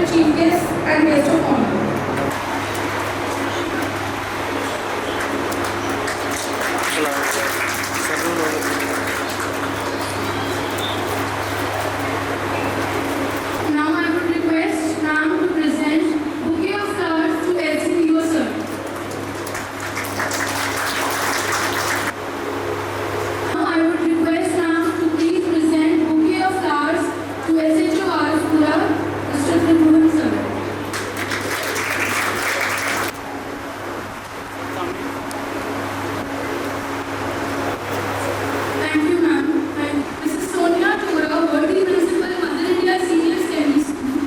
respected chief guests and guests of honor. Now I would request ma'am to present bouquet of flowers to LCPO sir. Now I would request ma'am to please present bouquet of flowers to SHO Arspura, Mr. Tribhuvan sir. Thank you ma'am. And Mrs. Sonia Tora, worthy principal, Mother India Senior Secondary School,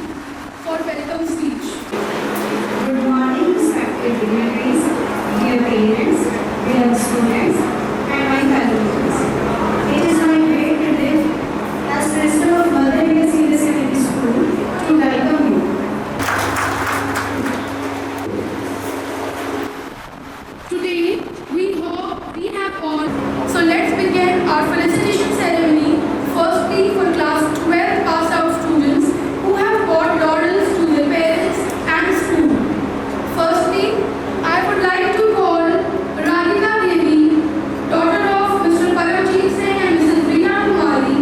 for welcome speech. Good morning, respected dignitaries, dear parents, dear students, and my colleagues. It is my great privilege as Principal of Mother India Senior Secondary School to welcome you. Today, we have all. So let's begin our felicitation ceremony. Firstly, for class 12 passed out students who have brought laurels to their parents and school. Firstly, I would like to call Radhika Devi, daughter of Mr. Parajit Singh and Mrs. Rina Kumari.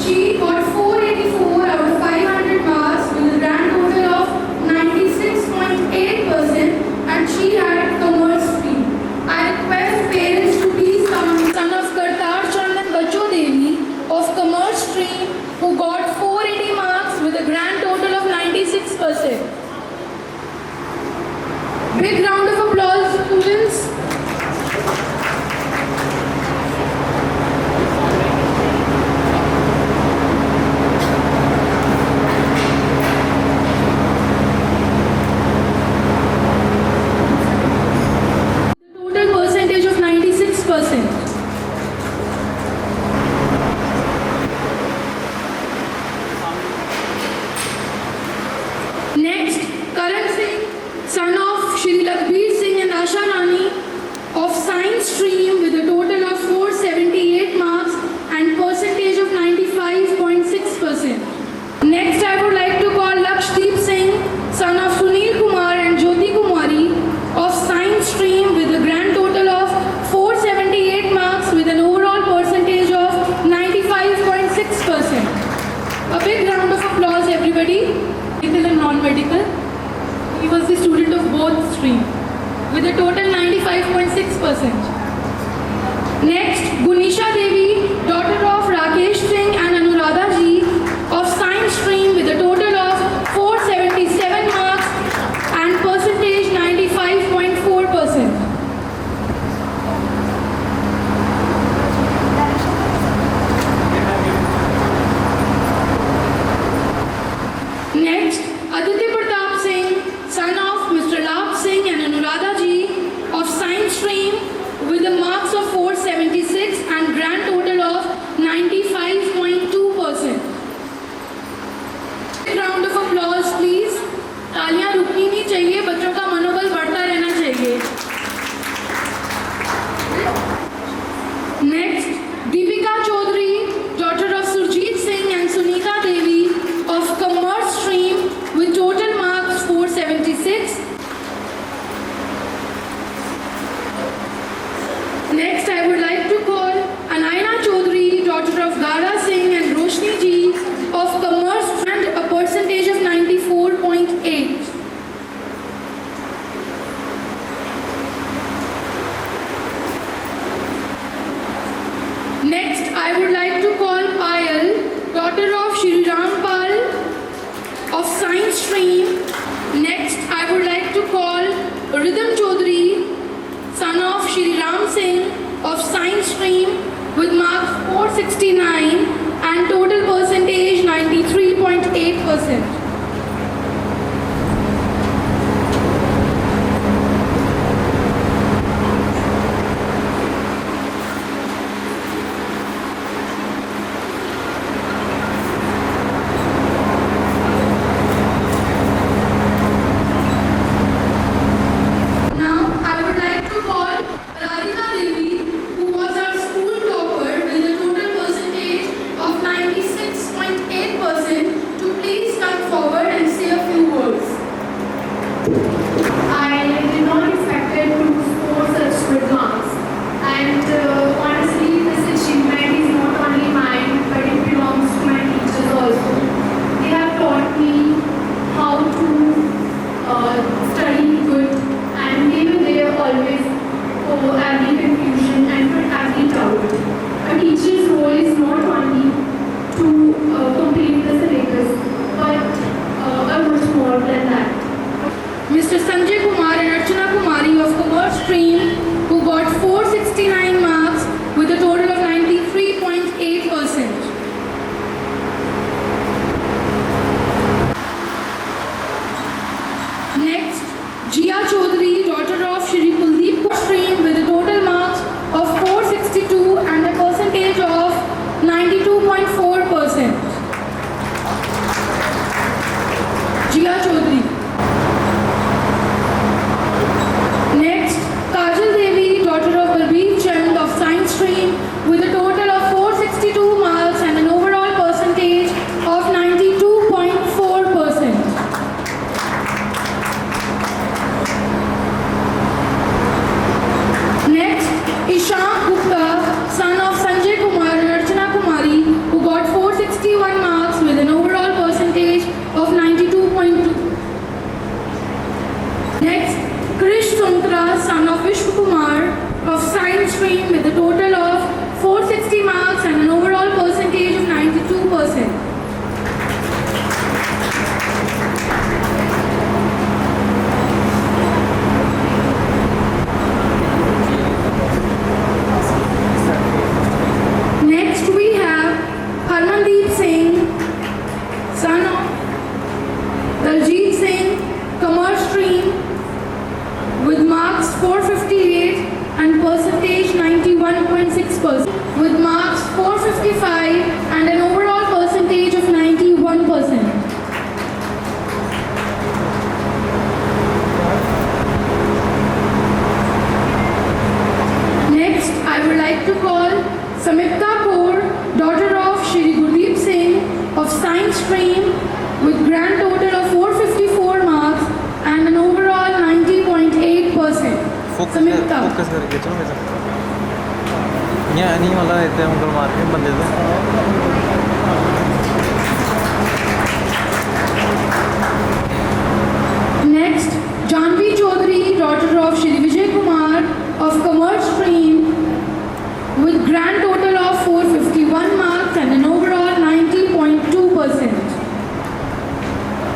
She got 484 out of 500 marks with a grand total of 96.8%, and she had commerce stream. I request parents to please come. Son of Kartar Chandan Bacho Devi of commerce stream who got 480 marks with a grand total of 96%. Big round of applause, students. Total percentage of 96%. Next, Karan Singh, son of Shri Lakhbir Singh and Asha Rani of science stream with a total of 478 marks and percentage of 95.6%. Next, I would like to call Lakshdeep Singh, son of Sunil Kumar and Jyoti Kumari of science stream with a grand total of 478 marks with an overall percentage of 95.6%. A big round of applause, everybody. Medical and non-medical. He was the student of both stream with a total 95.6%. Next, Gunisha Devi, daughter of Rakesh Singh and Anuradha Ji of science stream with a total of 477 marks and percentage 95.4%. Next, Aditya Pratap Singh, son of Mr. Labh Singh and Anuradha Ji of science stream with the marks of 476 and grand total of 95.2%. Round of applause, please. तालियां रुकनी नहीं चाहिए, बच्चों का मनोबल बढ़ता रहना चाहिए. Next, Deepika Chaudhary, daughter of Surjit Singh and Sunita Devi of commerce stream with total marks 476. Next, I would like to call Anayana Chaudhary, daughter of Gara Singh and Roshni Ji of commerce and a percentage of 94.8. Next, I would like to call Payal, daughter of Shri Rampal of science stream. Next, I would like to call Rhythm Chaudhary, son of Shri Ram Singh of science stream with marks 469 and total percentage 93.8%. Please come stream who got 469 marks with a total of 93.8%. Next, Jia Chaudhary, daughter of Shri Kuldeep stream with a total marks of 462 and a percentage of 92.4%. Jia Chaudhary. Next, Kajal Devi, daughter of Balbir Chand of science stream with a total of 462 marks and an overall percentage of 92.4%. Next, Ishan Gupta, son of Sanjay Kumar and Archana Kumari, who got 461 marks with an overall percentage of 92.2. Next, Krish Suntra, son of Vishnu Kumar of science stream with a total of 460 marks and an overall percentage of 92%. Next we have Harmandeep Singh, son of Daljit Singh, commerce stream with marks 458 and percentage 91.6%. With marks 455 and an overall percentage of 91%. Next, I would like to call Samipta Kaur, daughter of Shri Gurdeep Singh of science stream with grand total of 454 marks and an overall 90.8%. Samipta. Focus करके चलो वैसे यहाँ नहीं वाला इतने उंगल मार के बंदे से Next, Janvi Chaudhary, daughter of Shri Vijay Kumar of commerce stream with grand total of 451 marks and an overall 90.2%.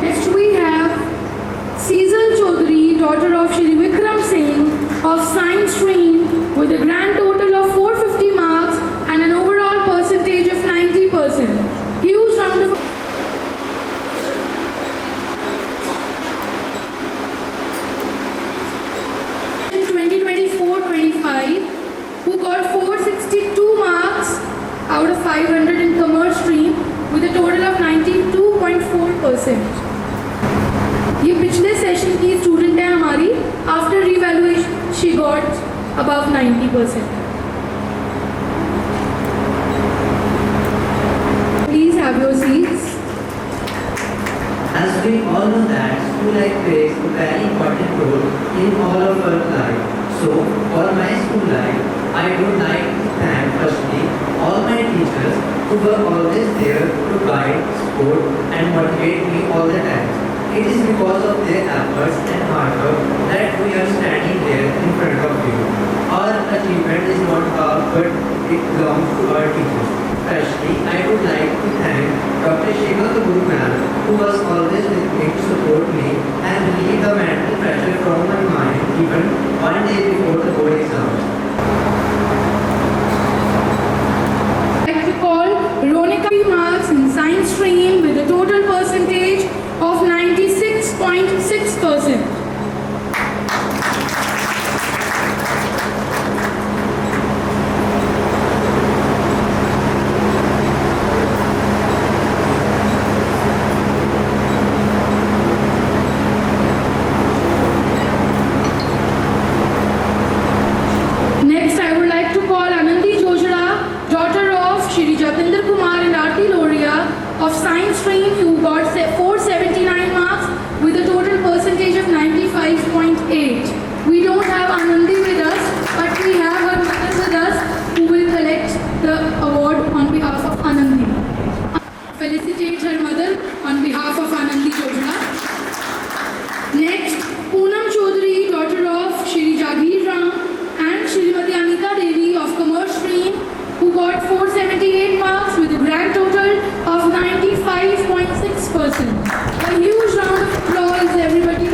Next we have Cecil Chaudhary, daughter of Shri Vikram Singh of science stream with a grand total of 450 marks and an overall percentage of 90%. Huge round of 2024-25 who got 462 marks out of 500 in commerce stream with a total of 92.4%. ये पिछले session की student है हमारी after revaluation she got above 90%. Please have your seats. As we all know that school life plays a very important role in all of our life. So, for my school life, I would like to thank firstly all my teachers who were always there to guide, support and motivate me all the time. It is because of their efforts and hard work that we are standing there in front of you. Our achievement is not ours, but it belongs to our teachers. Especially, I would like to thank Dr. Shekhar Guru ma'am, who was always with me to support me and relieve the mental pressure from my mind even one day before the board exams. I'd like to call Ronika marks in science stream with a total percentage of 96.6%. Next, I would like to call Anandi Jojhara, daughter of Shri Jatinder Kumar and Aarti Loria of science stream who got 479 marks with a total percentage of 95.8. We don't have Anandi with us, but we have her mother with us who will collect the award on behalf of Anandi. Felicitate her mother on behalf of Anandi Jojhara. Next, Poonam Chaudhary, daughter of Shri Jagir Ram and Shrimati Anita Devi of commerce stream who got 478 marks with a grand total of 95.6%. A huge round of applause, everybody.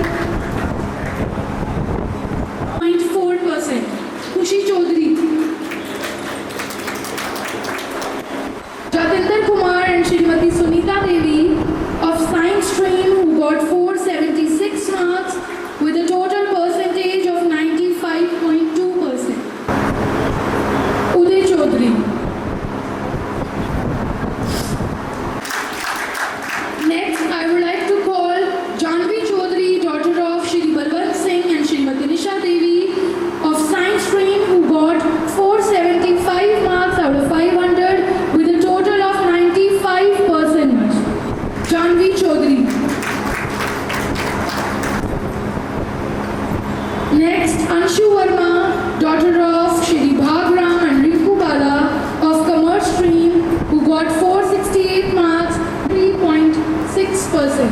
Next, Anshu Verma, daughter of Shri Bhagram and Rinku Bala of Commerce Stream, who got 468 marks, 3.6%.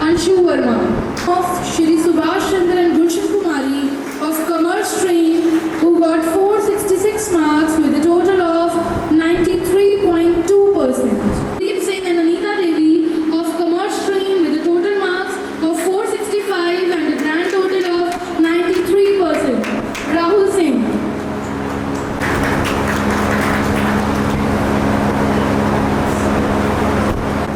Anshu Verma of Shri Subhash Chandra and Gulshan Kumari of Commerce Stream, who got 466 marks with a total of 93.2%. Deep Singh and Anita Devi of Commerce Stream with a total marks of 465 and a grand total of 93%. Rahul Singh.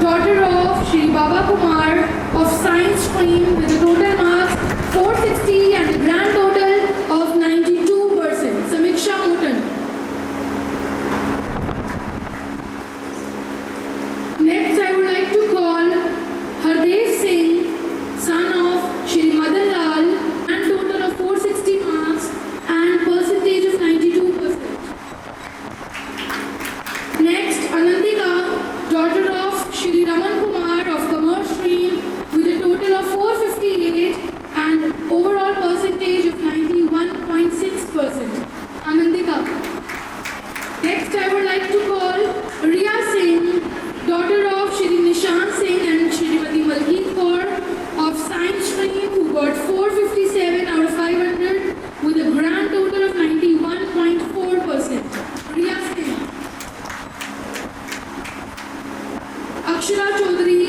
Daughter of Shri Baba Kumar of Science Stream with a total marks 460 and a grand total of 92%. Samiksha Motan. Next, I would like to call Hardev Singh, son of Shri Madan Lal, and total of 460 marks and percentage of 92%. Next, Anandika, daughter of Shri Raman Kumar of Commerce Stream with a total of 458 and overall percentage of 91.6%. Anandika. Next, I would like to call Riya Singh, daughter of Shri Nishant Singh and Shrimati Malkeet Kaur of Science Stream, who got 457 out of 500 with a grand total of 91.4%. Riya Singh. Akshara Chaudhary,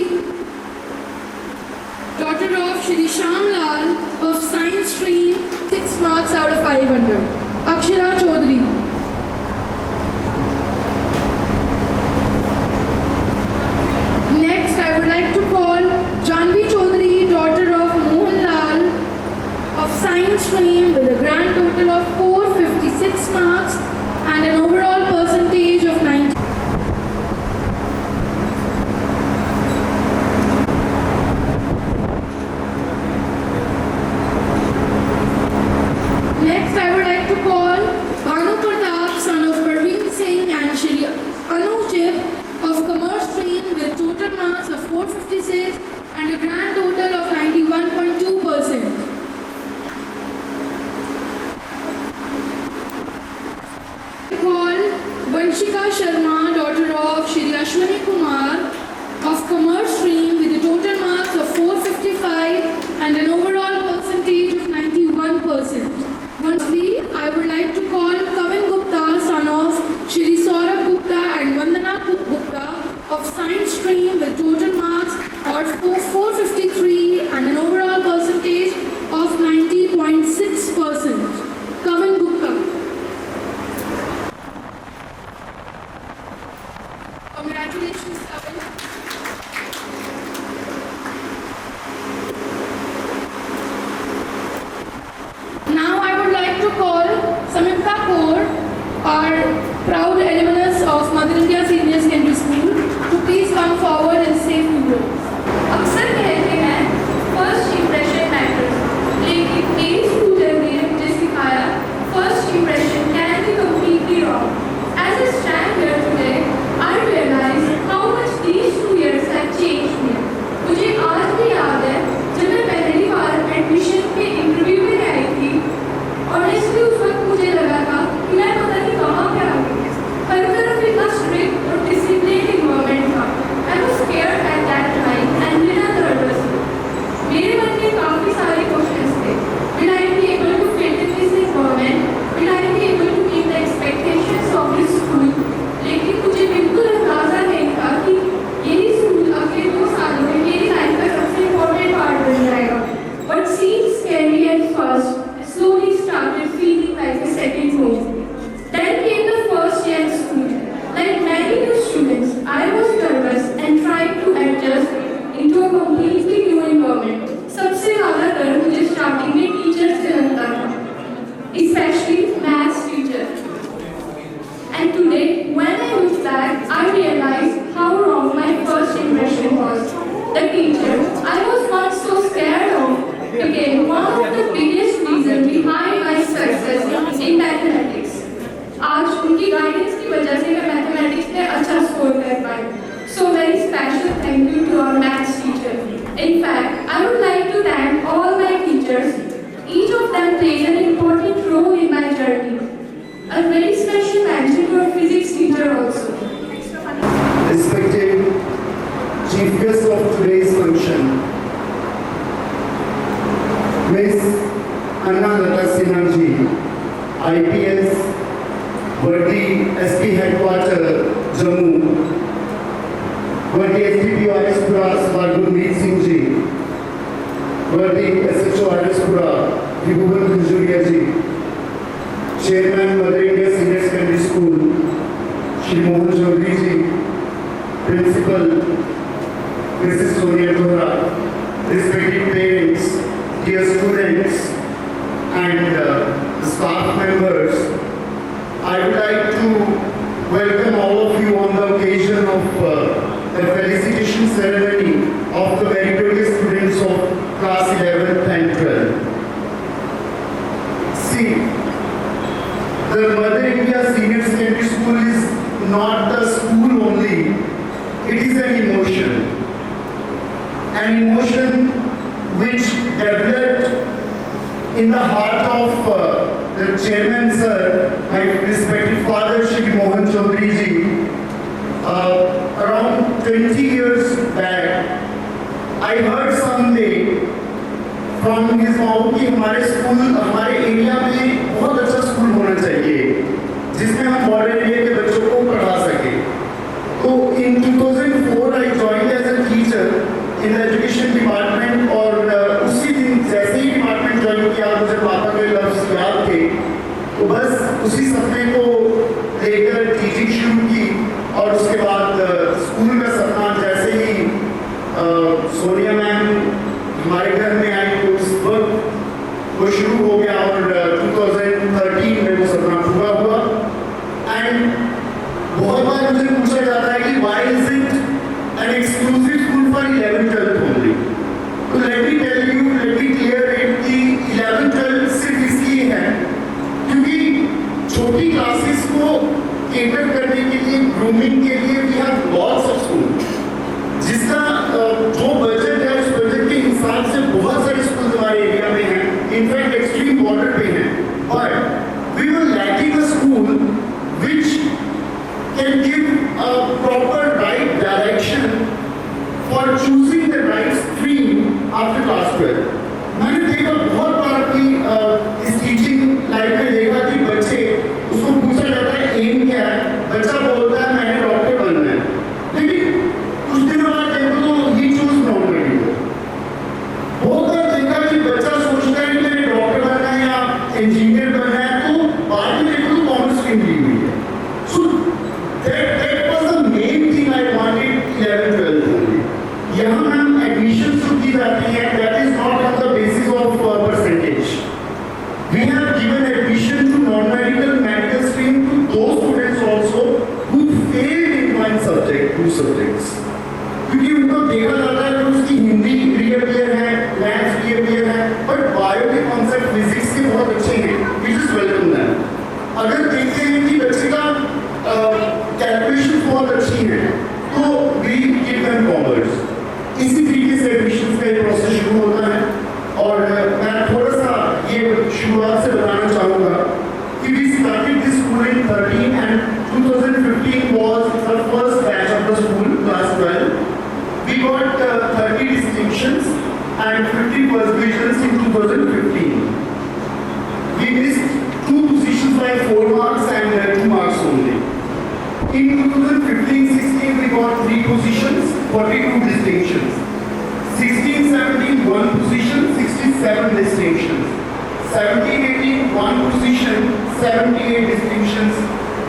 daughter of Shri Shyam Lal of Science Stream, 6 marks out of 500. Akshara Chaudhary. Next, I would like to call Janvi Chaudhary, daughter of Mohan Lal of Science Stream with a grand total of 456 marks and an overall percentage of 90. Next, I would like to call Bhanu Pratap, son of Parveen Singh and Shri Anujit of Commerce Stream with total marks of 456 and a grand total of 91.2%. I call Vanshika Sharma, daughter of Shri Ashwani Kumar of Commerce Stream with a total marks of 455 and an overall percentage of 91%. Once I would like to call Kavin Gupta, son of Shri Saurabh Gupta and Vandana Gupta of Science Stream with total marks of 453 and an overall percentage of 90.6%. Kavin Gupta. Congratulations, Kavin. Now I would like to call Samyukta Kaur, our proud alumnus of Mother India Senior Secondary School, to please come forward and say few words. अक्सर कहते हैं first impression matters, लेकिन मेरी student ने मुझे सिखाया first impression can be completely wrong. As I stand here today, I realize how much these 2 years have changed me. मुझे आज भी याद है जब मैं पहली बार एडमिशन के इंटरव्यू में आई थी, ऑनेस्टली उस वक्त मुझे लगा था कि मैं पता नहीं कहाँ पे आ गई, पर Miss Anna Lata Sinha ji, IPS, Verdi SP Headquarter, Jammu, Verdi SDPO Arispura, Gurmeet Singh ji, Verdi SHO Arispura, Vibhuban Khujuria ji, Chairman Mother India Senior Secondary School, Shri Mohan Chaudhary ji, Principal Mrs. Sonia Dohra, respected parents, dear students, and staff members, I would like to welcome all of you on the occasion of the felicitation ceremony of the meritorious students of class 11th and 12th. See, the Mother India Senior Secondary School is not the school only, it is an emotion. An emotion which developed in the heart of the chairman sir, my respected father Shri Mohan Chaudhary ji, around 20 years back. I heard someday from his mouth कि हमारे school हमारे area में बहुत अच्छा school होना चाहिए जिसमें हम बॉर्डर एरिया के बच्चों को पढ़ा सके. तो in 2004 I joined as a teacher in the education department और उसी दिन जैसे ही डिपार्टमेंट ज्वाइन किया मुझे पापा के लफ्ज याद थे तो बस उसी सपने को लेकर टीचिंग शुरू की और उसके बाद स्कूल का सपना जैसे ही सोनिया मैम हमारे घर में आई तो उस वक्त वो शुरू हो गया और 2013 में वो सपना पूरा हुआ. एंड बहुत बार मुझे पूछा जाता है कि why is it an exclusive school for 11th 12th only? तो let me tell you, let me clear it कि 11th 12th सिर्फ इसलिए है क्योंकि छोटी क्लासेस को केटर करने के लिए ग्रूमिंग के लिए we have lots of schools. जिसका जो बजट है उस बजट के हिसाब से बहुत सारे स्कूल हमारे एरिया में हैं, इनफैक्ट एक्सट्रीम बॉर्डर पे हैं. But we were lacking a school which can give a proper right direction for choosing the right stream after class 12. मैंने देखा बहुत बार कि इस टीचिंग लाइफ में देखा कि बच्चे उसको पूछा जाता है एम क्या है, बच्चा बोलता है मैंने डॉक्टर बनना है, लेकिन कुछ दिनों बाद देखो तो ही चूज नॉन मेडिकल. बहुत बार देखा कि बच्चा सोचता है कि मैंने डॉक्टर बनना है या इंजीनियर बनना है तो बाद में देखो तो कॉमर्स स्ट्रीम ली हुई है. सो that was the main thing I wanted 11th 12th only. यहाँ मैम एडमिशन शुरू की जाती है, that is not on the basis of percentage. We have given admission to non-medical, medical stream to those students also who failed in one subject, two subjects. क्योंकि उनको देखा जाता है कि उसकी हिंदी रीअपियर है, मैथ्स रीअपियर है, बट बायो के कॉन्सेप्ट फिजिक्स के बहुत अच्छे हैं, which is welcome then. अगर देखते हैं कि बच्चे का कैलकुलेशन बहुत अच्छी है तो we give them कॉमर्स. इसी तरीके से एडमिशन का ये प्रोसेस शुरू होता है और मैं थोड़ा सा ये शुरुआत से बताना चाहूँगा कि we started this school in 13 and 2015 was the first batch of the school, class 12. We got 30 distinctions and 50 first divisions in 2015. We missed 2 positions by 4 marks and 2 marks only. In 2015-16 we got 3 positions, 42 distinctions. 16-17 1 position, 67 distinctions. 17-18 1 position, 78 distinctions.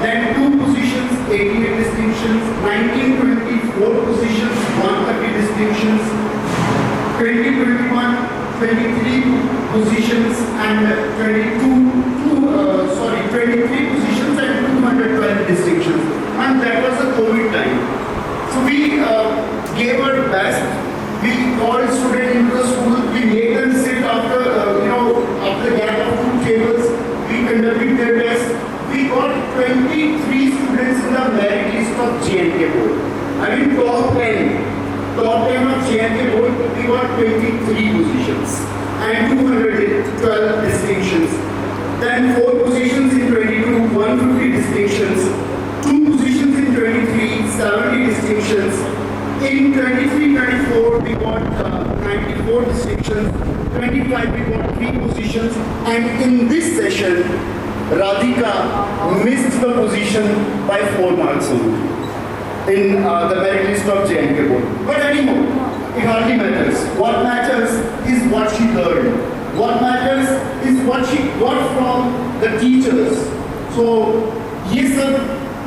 Then 2 positions, 88 distinctions. 19-20 4 positions, 130 distinctions. 20-21 23 positions and 23 positions and 212 distinctions. And that was the COVID time. So we gave our best. We called students into the school. We made them sit after after the gap of 2 tables. We conducted their tests. We got 23 students in the merit list of JNK board. I mean top 10 of JNK board. We got 23 positions and 212 distinctions. Then 4 positions in 22, 150 distinctions. 2 positions in 23, 70 distinctions. In 23-24, we got 94 distinctions. 25 we got 3 positions, and in this session, Radhika missed the position by 4 marks only in the merit list of JNK board. But anymore, it hardly matters. What matters is what she learned. What matters is what she got from the teachers. So, ये सब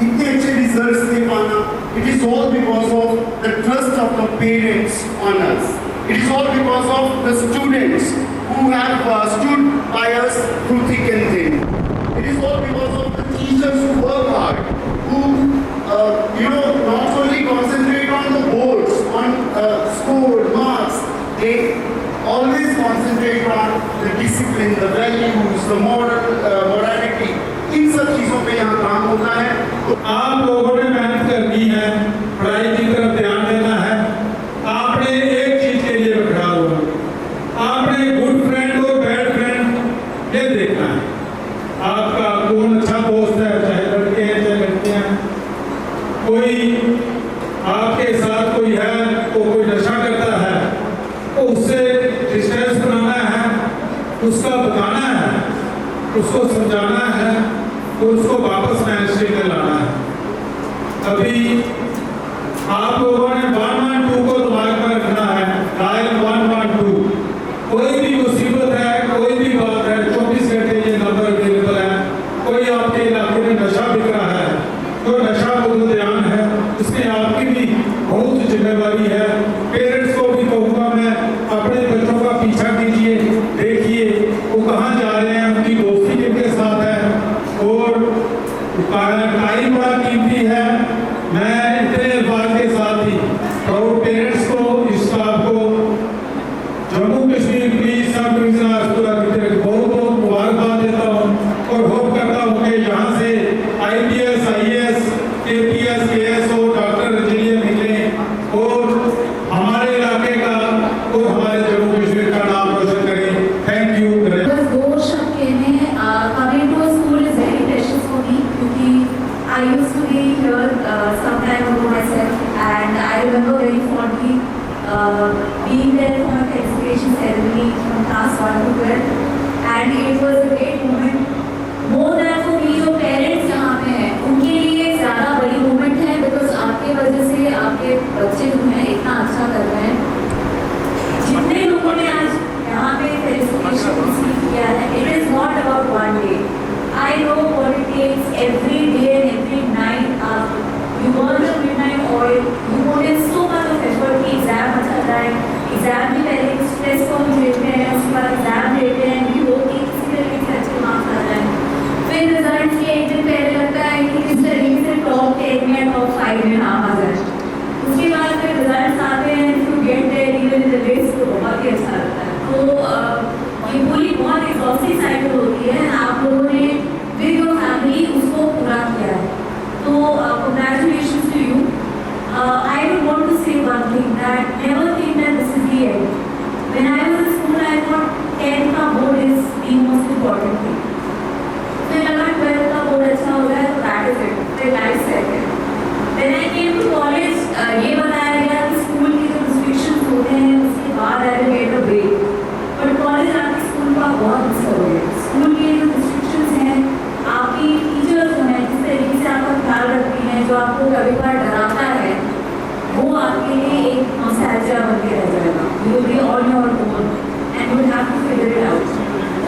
इतने अच्छे results दे पाना, it is all because of the trust of the parents on us. It is all because of the students who have stood by us through thick and thin. It is all because of the teachers who work hard, who not only concentrate on the boards, on score, marks, they always concentrate on the discipline, the values, the morality. इन सब चीजों पे यहाँ काम होता है। तो आप लोगों ने मेहनत करनी है, पढ़ाई की तरफ ध्यान देना है। आपने एक चीज के लिए खड़ा होना, आपने गुड फ्रेंड और बैड फ्रेंड ये देखना है। आपका कौन अच्छा दोस्त है, चाहे लड़के हैं चाहे लड़कियां हैं। कोई आपके साथ कोई है तो कोई नशा करता है, तो उससे डिस्टेंस बनाना है, उसका बताना है, उसको समझाना है, तो उसको वापस मैनेजमेंट में लाना है। अभी आप लोगों ने 112 को दिमाग में रखना है, डायल 112। कोई भी मुसीबत है, कोई भी बात है, 24 घंटे ये नंबर अवेलेबल है। कोई आपके इलाके में नशा बिक रहा है, तो नशा को तो ध्यान है, इसमें आपकी भी बहुत जिम्मेवारी है। पेरेंट्स को भी कहूँगा मैं, अपने बच्चों का पीछा कीजिए, देखिए वो कहाँ जा रहे हैं, उनकी दोस्ती किनके साथ है, और टाइम बड़ा कीमती है। मैं इतने अल्फाज के साथ ही प्राउड पेरेंट्स को, इस स्टाफ को, Jammu Kashmir police sub division hospital बहुत बहुत मुबारकबाद देता हूँ और होप करता हूँ कि यहाँ से IPS, IAS, KPS, KS और डॉक्टर इंजीनियर निकले और हमारे इलाके का और हमारे जम्मू कश्मीर का नाम रोशन करें। Thank you. Coming to a school is very precious for me because I used to be here some time ago myself, and I remember very fondly being there for the exhibition ceremony from class 1 to 12, and it was a great moment. More than for me, जो parents यहाँ पे हैं, उनके लिए ज़्यादा बड़ी moment है because आपके वजह से आपके बच्चे जो हैं इतना अच्छा कर रहे हैं। जितने लोगों ने आज यहाँ पे फेलिसिटेशन रिसीव किया है, it is not about one day. I know what it takes every day and every night. You burn the midnight oil, you put in so much of effort कि एग्जाम अच्छा जाए, exam में पहले stress को हम लेते हैं, उसके बाद एग्जाम लेते हैं, भी वो कि किसी तरीके से अच्छे मार्क्स आ जाए। फिर रिजल्ट के एक दिन पहले लगता है कि किस तरीके से टॉप 10 में टॉप 5 में नाम आ जाए। उसके बाद फिर रिजल्ट आते हैं, to get there even in the race, तो बहुत ही अच्छा लगता है। तो ये पूरी बहुत एग्जॉस्टिंग साइकिल होती है। आप लोगों ने विद योर फैमिली उसको पूरा किया है, तो congratulations to you. I would want to say one thing, that never think that this is the end. When I was in school, I thought 10th का board is the most important thing. फिर लगा 12th का board अच्छा हो जाए तो that is it, फिर life set है। When I came to college, ये बताया गया कि स्कूल की जो restrictions होते हैं उसके बाद I will get a break. But college आके स्कूल का बहुत मिस हो गया। स्कूल की जो restrictions हैं, आपकी टीचर्स जो हैं जिस तरीके से आपका ख्याल रखती हैं, जो आपको कभी बार डराता है, वो आपके लिए एक नॉस्टैल्जिया बन के रह जाएगा। You will be on your own and you will have to figure it out.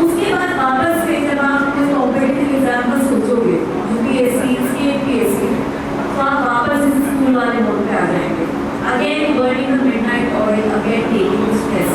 उसके बाद वापस से जब आप अपने कॉम्पिटिटिव एग्जाम पर सोचोगे, UPSC, CPSC, तो आप वापस इस स्कूल वाले मोड पे आ जाएंगे। Again burning the midnight oil, again taking the stress.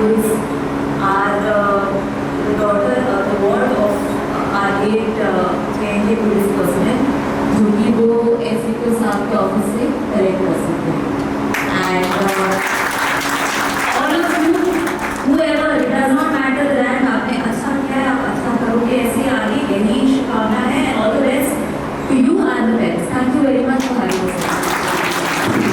schools are the daughter, the ward of our late JNK police personnel, जो कि वो SC को साथ के ऑफिस से करेक्ट कर